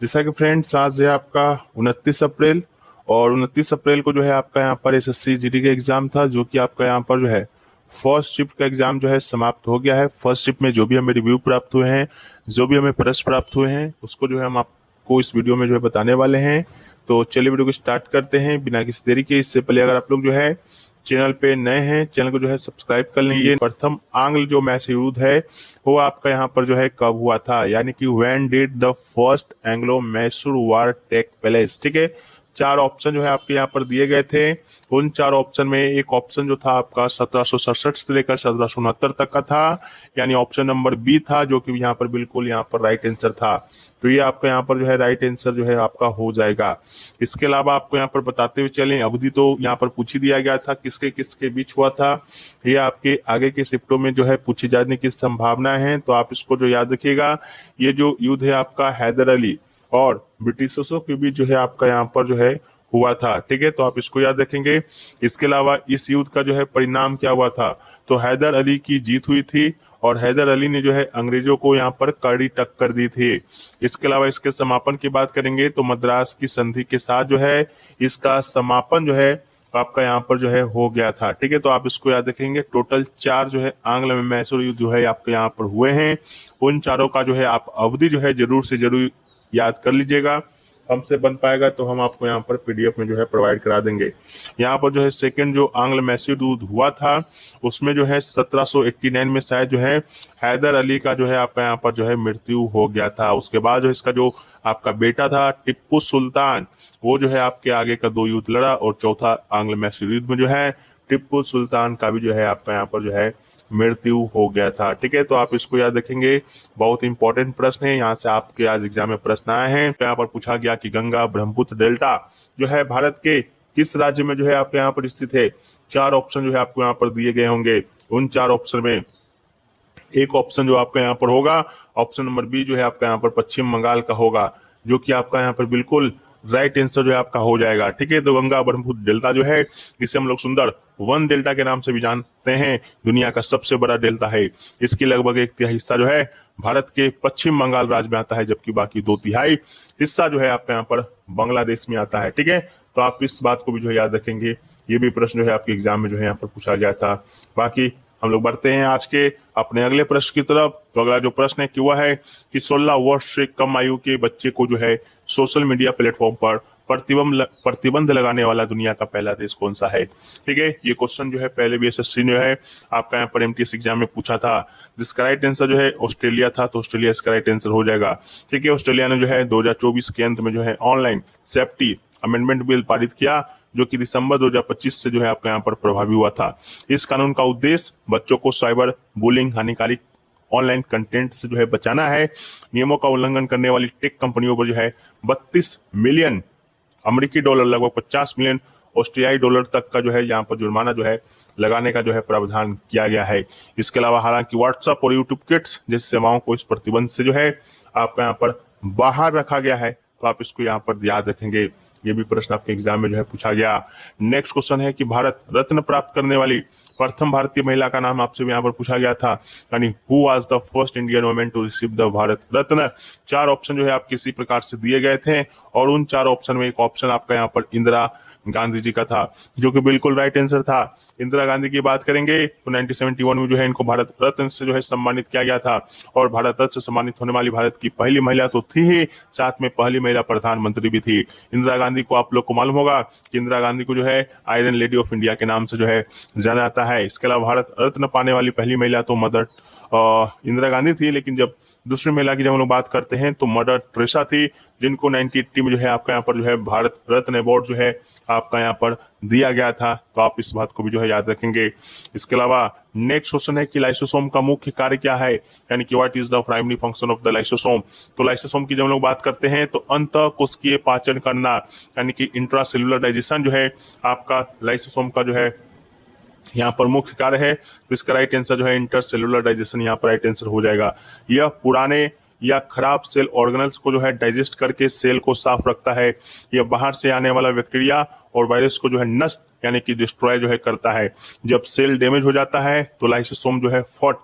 जैसा कि फ्रेंड्स आज है आपका 29 अप्रैल, और 29 अप्रैल को जो है आपका यहाँ पर एसएससी जीडी का एग्जाम था, जो कि आपका यहाँ पर जो है फर्स्ट शिफ्ट का एग्जाम जो है समाप्त हो गया है। फर्स्ट शिफ्ट में जो भी हमें रिव्यू प्राप्त हुए हैं, जो भी हमें प्रश्न प्राप्त हुए हैं, उसको जो है हम आपको इस वीडियो में जो है बताने वाले हैं। तो चलिए वीडियो को स्टार्ट करते हैं बिना किसी देरी के। इससे पहले अगर आप लोग जो है चैनल पे नए हैं, चैनल को जो है सब्सक्राइब कर लीजिए। प्रथम आंग्ल जो मैच युद्ध है वो आपका यहाँ पर जो है कब हुआ था, यानी कि when did the first Anglo Mysore war take place. ठीक है, चार ऑप्शन जो है आपके यहाँ पर दिए गए थे। उन चार ऑप्शन में एक ऑप्शन जो था आपका 1767 से लेकर 1769 तक का था, यानी ऑप्शन नंबर बी था, जो कि यहाँ पर बिल्कुल यहाँ पर राइट आंसर था। तो ये आपका यहाँ पर जो है राइट आंसर जो है आपका हो जाएगा। इसके अलावा आपको यहाँ पर बताते हुए चलें, अवधि तो यहाँ पर पूछ ही दिया गया था किसके किसके बीच हुआ था। ये आपके आगे के शिफ्टों में जो है पूछे जाने की संभावना है, तो आप इसको जो याद रखिएगा। ये जो युद्ध है आपका हैदर अली और ब्रिटिशर्सों के बीच जो है आपका यहाँ पर जो है हुआ था। ठीक है, तो आप इसको याद रखेंगे। इसके अलावा इस युद्ध का जो है परिणाम क्या हुआ था, तो हैदर अली की जीत हुई थी और हैदर अली ने जो है अंग्रेजों को यहाँ पर कड़ी टक्कर दी थी। इसके अलावा इसके समापन की बात करेंगे तो मद्रास की संधि के साथ जो है इसका समापन जो है आपका यहाँ पर जो है हो गया था। ठीक है, तो आप इसको याद रखेंगे। टोटल चार जो है आंग्ल मैसूर युद्ध जो है आपके यहाँ पर हुए हैं। उन चारों का जो है आप अवधि जो है जरूर से जरूर याद कर लीजिएगा। हमसे बन पाएगा तो हम आपको यहाँ पर पीडीएफ में जो है प्रोवाइड करा देंगे। यहाँ पर जो है सेकंड जो आंग्ल मैसूर युद्ध हुआ था उसमें जो है 1789 में शायद जो है हैदर अली का जो है आपका यहाँ पर जो है मृत्यु हो गया था। उसके बाद जो इसका जो आपका बेटा था टिप्पू सुल्तान, वो जो है आपके आगे का दो युद्ध लड़ा, और चौथा आंग्ल मैसूर युद्ध में जो है टिप्पू सुल्तान का भी जो है आपका यहाँ पर जो है मृत्यु हो गया था। ठीक है, तो आप इसको याद रखेंगे। बहुत इंपॉर्टेंट प्रश्न है, यहाँ से आपके आज एग्जाम में प्रश्न आए हैं। तो यहाँ पर पूछा गया कि गंगा ब्रह्मपुत्र डेल्टा जो है भारत के किस राज्य में जो है आपके यहाँ पर स्थित है। चार ऑप्शन जो है आपको यहाँ पर दिए गए होंगे। उन चार ऑप्शन में एक ऑप्शन जो आपका यहाँ पर होगा, ऑप्शन नंबर बी जो है आपका यहाँ पर पश्चिम बंगाल का होगा, जो कि आपका यहाँ पर बिल्कुल राइट आंसर जो है आपका हो जाएगा। ठीक है, तो गंगा ब्रह्मपुत्र डेल्टा जो है इसे हम लोग सुंदर वन डेल्टा के नाम से भी जानते हैं। दुनिया का सबसे बड़ा डेल्टा है। इसकी लगभग एक तिहाई हिस्सा जो है भारत के पश्चिम बंगाल राज्य में आता है, जबकि बाकी दो तिहाई हिस्सा जो है आपका यहाँ पर बांग्लादेश में आता है। ठीक है, तो आप इस बात को भी जो है याद रखेंगे। ये भी प्रश्न जो है आपके एग्जाम में जो है यहाँ पर पूछा गया था। बाकी हम लोग बढ़ते हैं आज के अपने अगले प्रश्न की तरफ। तो अगला जो प्रश्न है कि वह है कि 16 वर्ष से कम आयु के बच्चे को जो है सोशल मीडिया प्लेटफॉर्म पर प्रतिबंध लगाने वाला दुनिया का पहला देश कौन सा है। ठीक है, ये क्वेश्चन जो है पहले भी एसएससी जो है आपका यहाँ पर एमटीएस एग्जाम में पूछा था, जिसका राइट आंसर जो है ऑस्ट्रेलिया था, तो ऑस्ट्रेलिया इसका राइट आंसर हो जाएगा। ठीक है, ऑस्ट्रेलिया ने जो है 2024 के अंत में जो है ऑनलाइन सेफ्टी अमेंडमेंट बिल पारित किया, जो कि दिसंबर 2025 से जो है आपका यहाँ पर प्रभावी हुआ था। इस कानून का उद्देश्य बच्चों को साइबर बुलिंग, हानिकारक ऑनलाइन कंटेंट से जो है बचाना है। नियमों का उल्लंघन करने वाली टेक कंपनियों पर जो है 32 मिलियन अमेरिकी डॉलर, लगभग 50 मिलियन ऑस्ट्रेलियाई डॉलर तक का जो है यहाँ पर जुर्माना जो है लगाने का जो है प्रावधान किया गया है। इसके अलावा हालांकि व्हाट्सएप और यूट्यूब किड्स जैसी सेवाओं को इस प्रतिबंध से जो है आपका यहाँ पर बाहर रखा गया है, तो आप इसको यहाँ पर याद रखेंगे। ये भी प्रश्न आपके एग्जाम में जो है पूछा गया। नेक्स्ट क्वेश्चन है कि भारत रत्न प्राप्त करने वाली प्रथम भारतीय महिला का नाम आपसे यहाँ पर पूछा गया था, यानी who was the first Indian women to receive the Bharat Ratna. चार ऑप्शन जो है आपके इसी प्रकार से दिए गए थे, और उन चार ऑप्शन में एक ऑप्शन आपका यहाँ पर इंदिरा गांधी जी का था, जो कि बिल्कुल राइट आंसर था। इंदिरा गांधी की बात करेंगे तो 1971 में जो है इनको भारत रत्न से जो है सम्मानित किया गया था, और भारत रत्न से सम्मानित होने वाली भारत की पहली महिला तो थी ही, साथ में पहली महिला प्रधानमंत्री भी थी। इंदिरा गांधी को आप लोग को मालूम होगा कि इंदिरा गांधी को जो है आयरन लेडी ऑफ इंडिया के नाम से जो है जाना जाता है। इसके अलावा भारत रत्न पाने वाली पहली महिला तो मदर इंदिरा गांधी थी, लेकिन जब दूसरी महिला की जब हम लोग बात करते हैं तो मदर टेरेसा थी, जिनको 1980 में जो है आपका यहाँ पर जो है भारत रत्न अवार्ड जो है आपका यहाँ पर दिया गया था। तो आप इस बात को भी जो है याद रखेंगे। इसके अलावा नेक्स्ट क्वेश्चन है कि लाइसोसोम का मुख्य कार्य क्या है, यानी कि what is the primary function of the lysosome. तो लाइसोसोम की जब हम लोग बात करते हैं तो अंतःकोशिकीय पाचन करना, यानी कि इंट्रासेल्युलर डाइजेशन जो है आपका लाइसोसोम का जो है यहाँ पर मुख्य कार्य है। तो इसका राइट आंसर जो है इंटरसेलुलर डाइजेशन यहाँ पर राइट आंसर हो जाएगा। यह पुराने या खराब सेल ऑर्गेनल्स को जो है डाइजेस्ट करके सेल को साफ रखता है। यह बाहर से आने वाला बैक्टीरिया और वायरस को जो है नष्ट यानी कि डिस्ट्रॉय जो है करता है। जब सेल डैमेज हो जाता है तो लाइसोसोम जो है फट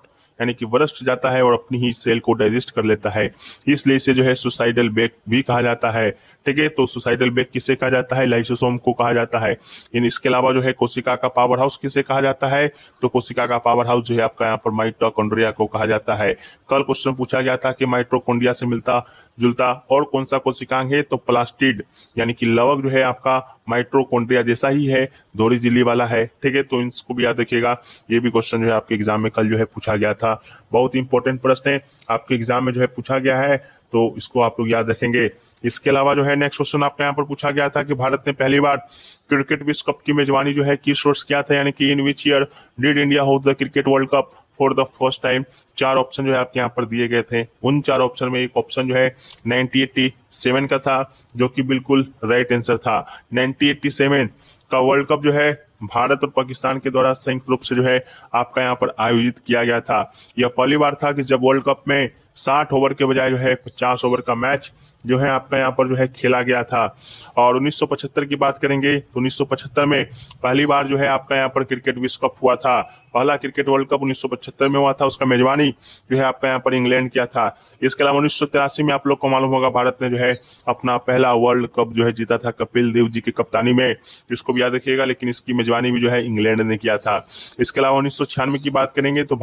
यानी कि वरस्ट जाता है और अपनी ही सेल को डाइजेस्ट कर लेता है, इसलिए इसे जो है सुसाइडल बेक भी कहा जाता है। ठीक है, तो सुसाइडल बेक किसे कहा जाता है? लाइसोसोम को कहा जाता है। इसके अलावा जो है कोशिका का पावर हाउस किसे कहा जाता है? तो कोशिका का पावर हाउस जो है आपका यहाँ पर माइटोकॉन्ड्रिया को कहा जाता है। कल क्वेश्चन पूछा गया था कि माइटोकॉन्ड्रिया से मिलता जुलता और कौन सा कोशिकांग है? तो प्लास्टिड, यानी कि लवक जो है आपका माइटोकॉन्ड्रिया जैसा ही है, दोहरी झिल्ली वाला है। ठीक है, तो इसको भी याद रखिएगा, ये भी क्वेश्चन जो है आपके एग्जाम में कल जो है पूछा गया था। बहुत इंपॉर्टेंट प्रश्न है, आपके एग्जाम में जो है पूछा गया है, तो इसको आप लोग याद रखेंगे। इसके अलावा जो है नेक्स्ट क्वेश्चन आपका यहाँ पर पूछा गया था कि भारत ने पहली बार क्रिकेट विश्व कप की मेजबानी जो है किस वर्ष किया था, यानी कि in which year did India host the cricket world cup for the first time. 4 option जो है आपके यहाँ पर दिए गए थे। उन 4 ऑप्शन में एक ऑप्शन जो है 1987 का था, जो कि बिल्कुल राइट आंसर था। 1987 का वर्ल्ड कप जो है भारत और पाकिस्तान के द्वारा संयुक्त रूप से जो है आपका यहाँ पर आयोजित किया गया था। यह पहली बार था कि जब वर्ल्ड कप में 60 ओवर के बजाय जो है 50 ओवर का मैच जो है आपका यहाँ पर जो है खेला गया था। और 1975 की बात करेंगे तो 1975 में पहली बार जो है आपका यहाँ पर क्रिकेट विश्व कप हुआ था। पहला क्रिकेट वर्ल्ड कप 1975 में हुआ था, उसका मेजबानी जो है आपका यहाँ पर इंग्लैंड किया था। इसके अलावा 1983 में आप लोग को मालूम होगा भारत ने जो है अपना पहला वर्ल्ड कप जो है जीता था कपिल देव जी की कप्तानी में, इसको भी याद रखिएगा, लेकिन इसकी मेजबानी भी जो है इंग्लैंड ने किया था। इसके अलावा 1996 की बात करेंगे तो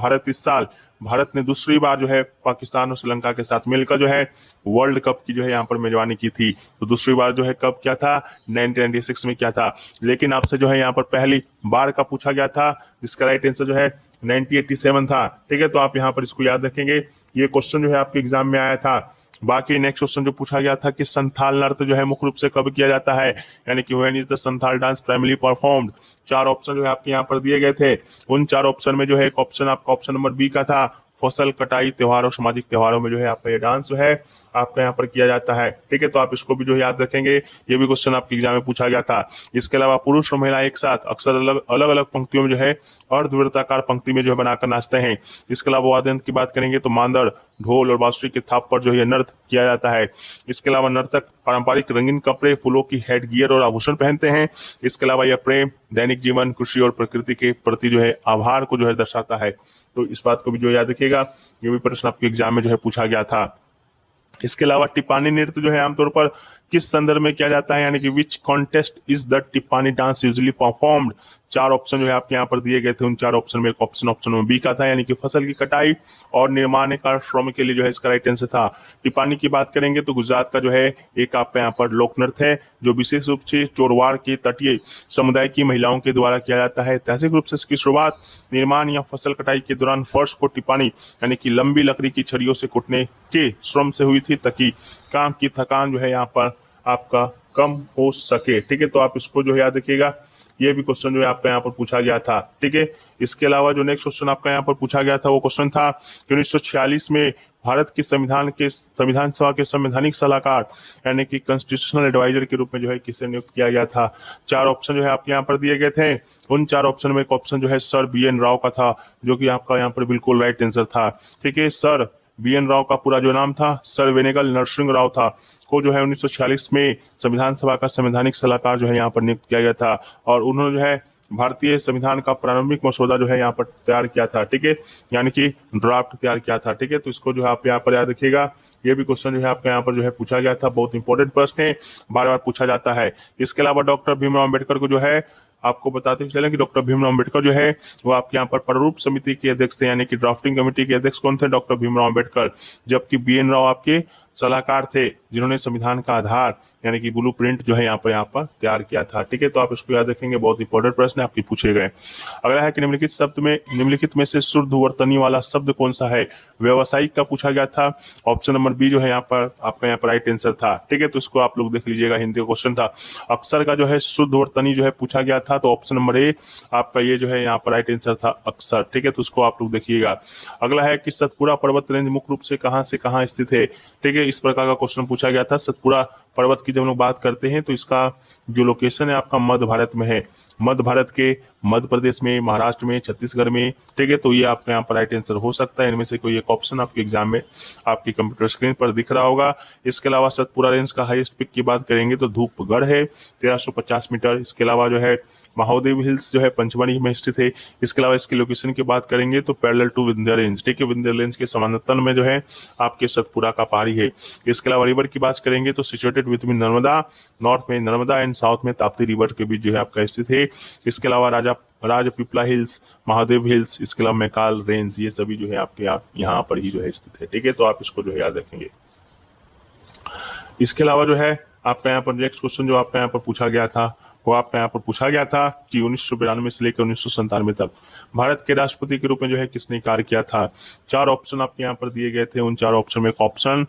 भारत ने दूसरी बार जो है पाकिस्तान और श्रीलंका के साथ मिलकर जो है वर्ल्ड कप की जो है यहाँ पर मेजबानी की थी। तो दूसरी बार जो है कब क्या था? 1996 में क्या था। लेकिन आपसे जो है यहाँ पर पहली बार का पूछा गया था, जिसका राइट आंसर जो है 1987 था। ठीक है, तो आप यहाँ पर इसको याद रखेंगे, ये क्वेश्चन जो है आपके एग्जाम में आया था। बाकी नेक्स्ट क्वेश्चन जो पूछा गया था कि संथाल नृत्य जो है मुख्य रूप से कब किया जाता है, यानी कि when is the Santhal dance primary performed. 4 option जो है आपके यहाँ पर दिए गए थे। उन 4 ऑप्शन में जो है एक ऑप्शन आपका ऑप्शन नंबर बी का था, फसल कटाई त्योहार और सामाजिक त्योहारों में जो है आपका ये डांस जो है आपका यहाँ पर किया जाता है। ठीक है, तो आप इसको भी जो है याद रखेंगे, ये भी क्वेश्चन आपके एग्जाम में पूछा गया था। इसके अलावा पुरुष और महिला एक साथ अक्सर अलग अलग पंक्तियों में जो है अर्धवृत्ताकार पंक्ति में जो है बनाकर नाचते हैं। इसके अलावा वाद्य यंत्र की बात करेंगे तो मांदड़, ढोल और बांसुरी के थाप पर जो है नृत्य किया जाता है। इसके अलावा नर्तक पारंपरिक रंगीन कपड़े, फूलों की हेड गियर और आभूषण पहनते हैं। इसके अलावा यह प्रेम, दैनिक जीवन, कृषि और प्रकृति के प्रति जो है आभार को जो है दर्शाता है। तो इस बात को भी जो याद रखिएगा, ये भी प्रश्न आपके एग्जाम में जो है पूछा गया था। इसके अलावा टिप्पानी नृत्य जो है आमतौर पर किस संदर्भ में किया जाता है, यानी कि which contest is the Tippani dance usually performed. 4 option जो है आपके यहाँ पर दिए गए थे। उन 4 ऑप्शन में एक ऑप्शन नंबर बी का था, यानी कि फसल की कटाई और निर्माण कार्य श्रम के लिए जो है इसका राइट आंसर था। टिप्पानी की बात करेंगे तो गुजरात का जो है एक आपका यहाँ पर लोक नृत्य है, जो विशेष रूप से चोरवाड़ के तटीय समुदाय की महिलाओं के द्वारा किया जाता है। ऐतिहासिक रूप से इसकी शुरुआत निर्माण या फसल कटाई के दौरान फर्श को टिप्पानी यानी कि लंबी लकड़ी की छड़ियों से कुटने के श्रम से हुई थी, ताकि काम की थकान जो है यहाँ पर आपका कम हो सके। ठीक है, तो आप इसको जो है याद रखिएगा, ये भी क्वेश्चन जो है आपका यहाँ पर पूछा गया था। ठीक है, इसके अलावा जो नेक्स्ट क्वेश्चन आपका यहाँ पर पूछा गया था वो क्वेश्चन था कि 1946 में भारत के संविधान सभा के संवैधानिक सलाहकार यानी कि कॉन्स्टिट्यूशनल एडवाइजर के रूप में जो है किसे नियुक्त किया गया था। 4 ऑप्शन जो है आपके यहाँ पर दिए गए थे। उन 4 ऑप्शन में एक ऑप्शन जो है सर BN राव का था, जो कि आपका यहाँ पर बिल्कुल राइट आंसर था। ठीक है, सर BN राव का पूरा जो नाम था सर वेनेगल नरसिंह राव था, को जो है 1946 में संविधान सभा का संवैधानिक सलाहकार जो है यहाँ पर नियुक्त किया गया था। और उन्होंने जो है भारतीय संविधान का प्रारंभिक मसौदा जो है यहाँ पर तैयार किया था। ठीक है, यानी कि ड्राफ्ट तैयार किया था। ठीक है, तो इसको जो है आप यहाँ पर याद रखिएगा, ये भी क्वेश्चन जो है आपके यहाँ पर जो है पूछा गया था। बहुत इंपॉर्टेंट प्रश्न है, बार बार पूछा जाता है। इसके अलावा डॉक्टर भीमराव अम्बेडकर को जो है आपको बताते चलें कि डॉक्टर भीमराव अम्बेडकर जो है वो आपके यहाँ पर प्रारूप समिति के अध्यक्ष थे, यानी कि ड्राफ्टिंग कमेटी के अध्यक्ष कौन थे? डॉक्टर भीमराव अम्बेडकर। जबकि BN राव आपके सलाहकार थे, जिन्होंने संविधान का आधार यानी कि ब्लूप्रिंट जो है यहाँ पर तैयार किया था। ठीक है, तो आप इसको याद रखेंगे, बहुत इंपॉर्टेंट प्रश्न है, आपके पूछे गए। अगला है कि निम्नलिखित में से शुद्ध वर्तनी वाला शब्द कौन सा है? व्यवसायिक का पूछा गया था। ऑप्शन नंबर बी जो है यहाँ पर आपका यहाँ पर राइट आंसर था। ठीक है, तो इसको आप लोग देख लीजिएगा, हिंदी का क्वेश्चन था। अक्सर का जो है शुद्ध वर्तनी जो है पूछा गया था, तो ऑप्शन नंबर ए आपका ये जो है यहाँ पर राइट आंसर था, अक्सर। ठीक है, तो उसको आप लोग देखिएगा। अगला है कि सतपुड़ा पर्वत रेंज मुख्य रूप से कहाँ स्थित है? ठीक है, इस प्रकार का क्वेश्चन पूछा गया था। सतपुड़ा पर्वत की जब हम लोग बात करते हैं तो इसका जो लोकेशन है आपका मध्य भारत में है, मध्य भारत के मध्य प्रदेश में, महाराष्ट्र में, छत्तीसगढ़ में, ठीक है। तो ये आपका यहाँ पर राइट आंसर हो सकता है। इनमें से कोई एक ऑप्शन आपके एग्जाम में आपकी कंप्यूटर स्क्रीन पर दिख रहा होगा। इसके अलावा सतपुरा रेंज का हाईएस्ट पिक की बात करेंगे तो धूपगढ़ है 1350 मीटर। इसके अलावा जो है महादेव हिल्स जो है पंचमढ़ी में स्थित है। इसके अलावा इसकी लोकेशन की बात करेंगे तो पैरेलल टू विंध्य रेंज, ठीक है, विंध्य रेंज के समानांतर में जो है आपके सतपुरा का पहाड़ी है। इसके अलावा रिवर की बात करेंगे तो सिचुएटेड विद नर्मदा, नॉर्थ में नर्मदा एंड साउथ में ताप्ती रिवर के बीच जो है आपका स्थित है। इसके अलावा राजपीपला हिल्स, महादेव हिल्स, इसके अलावा मैकाल रेंज, ये सभी जो है आपके यहाँ पर ही जो है स्थित है, ठीक है। तो आप इसको जो है याद रखेंगे। इसके अलावा जो है आपका यहाँ पर नेक्स्ट क्वेश्चन जो आपका यहाँ पर पूछा गया था वो आपका यहाँ पर पूछा गया था कि 1992 से लेकर 1997 तक भारत के राष्ट्रपति के रूप में जो है किसने कार्य किया था। 4 ऑप्शन आपके यहाँ पर दिए गए थे। उन 4 ऑप्शन में एक ऑप्शन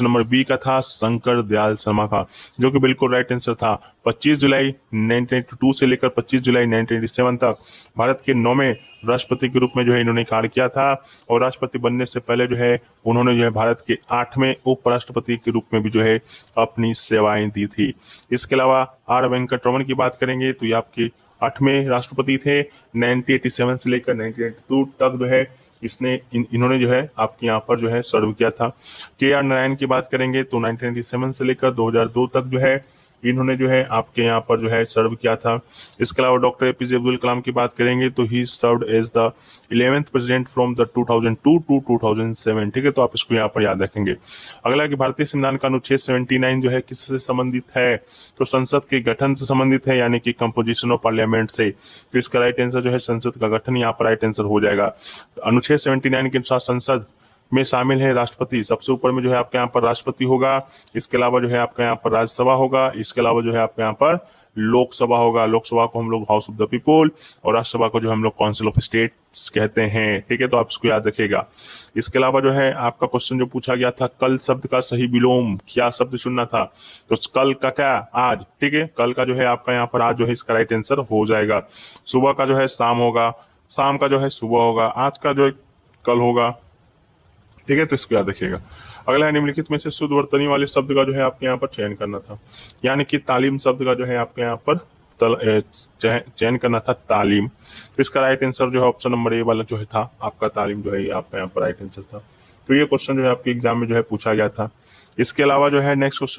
नंबर बी का था शंकर दयाल शर्मा का, जो कि बिल्कुल राइट आंसर था। 25 जुलाई 1982 से लेकर 25 जुलाई 1987 तक भारत के 9वें राष्ट्रपति के रूप में जो है इन्होंने कार्य किया था। और राष्ट्रपति बनने से पहले जो है उन्होंने जो है भारत के 8वें उपराष्ट्रपति के रूप में भी जो है अपनी सेवाएं दी थी। इसके अलावा आर वेंकटरमन की बात करेंगे तो ये आपके 8वें राष्ट्रपति थे। 1987 से लेकर 1982 तक जो है इन्होंने जो है आपके यहाँ पर जो है सर्व किया था। के आर नारायण की बात करेंगे तो 1997 से लेकर 2002 तक जो है इन्होंने जो है आपके यहाँ पर जो है सर्व किया था। इसके अलावा डॉक्टर एपीजे अब्दुल कलाम की बात करेंगे तो he served as the 11th president from the 2002 to 2007, ठीक है। तो आप इसको यहाँ पर याद रखेंगे। अगला कि भारतीय संविधान का अनुच्छेद 79 जो है किससे संबंधित है, तो संसद के गठन से संबंधित है, यानी कि कंपोजिशन ऑफ पार्लियामेंट से। तो इसका राइट आंसर जो है संसद का गठन यहाँ पर राइट आंसर हो जाएगा। अनुच्छेद 79 के अनुसार संसद में शामिल है राष्ट्रपति, सबसे ऊपर में जो है आपके यहाँ पर राष्ट्रपति होगा। इसके अलावा जो है आपका यहाँ पर राज्यसभा होगा। इसके अलावा जो है आपके यहाँ पर लोकसभा होगा। लोकसभा को हम लोग हाउस ऑफ द पीपल और राज्यसभा को जो हम लोग काउंसिल ऑफ स्टेट्स कहते हैं, ठीक है। तो आप इसको याद रखिएगा। इसके अलावा जो है आपका क्वेश्चन जो पूछा गया था कल शब्द का सही विलोम क्या शब्द चुनना था, तो कल का क्या आज, ठीक है। कल का जो है आपका यहाँ पर आज जो है इसका राइट आंसर हो जाएगा। सुबह का जो है शाम होगा, शाम का जो है सुबह होगा, आज का जो है कल होगा, ठीक है। तो इसको याद रखिएगा। अगला है निम्नलिखित में से शुद्ध वर्तनी वाले शब्द का जो है आपके यहाँ पर चयन करना था, यानी कि तालीम शब्द का जो है आपके यहाँ पर चयन करना था तालीम। तो इसका राइट आंसर जो है ऑप्शन नंबर ए वाला जो है था आपका तालीम जो है आपका यहाँ पर राइट आंसर था। तो ये क्वेश्चन जो है आपके एग्जाम में जो है पूछा गया था। इसके अलावा जो है नेक्स्ट क्वेश्चन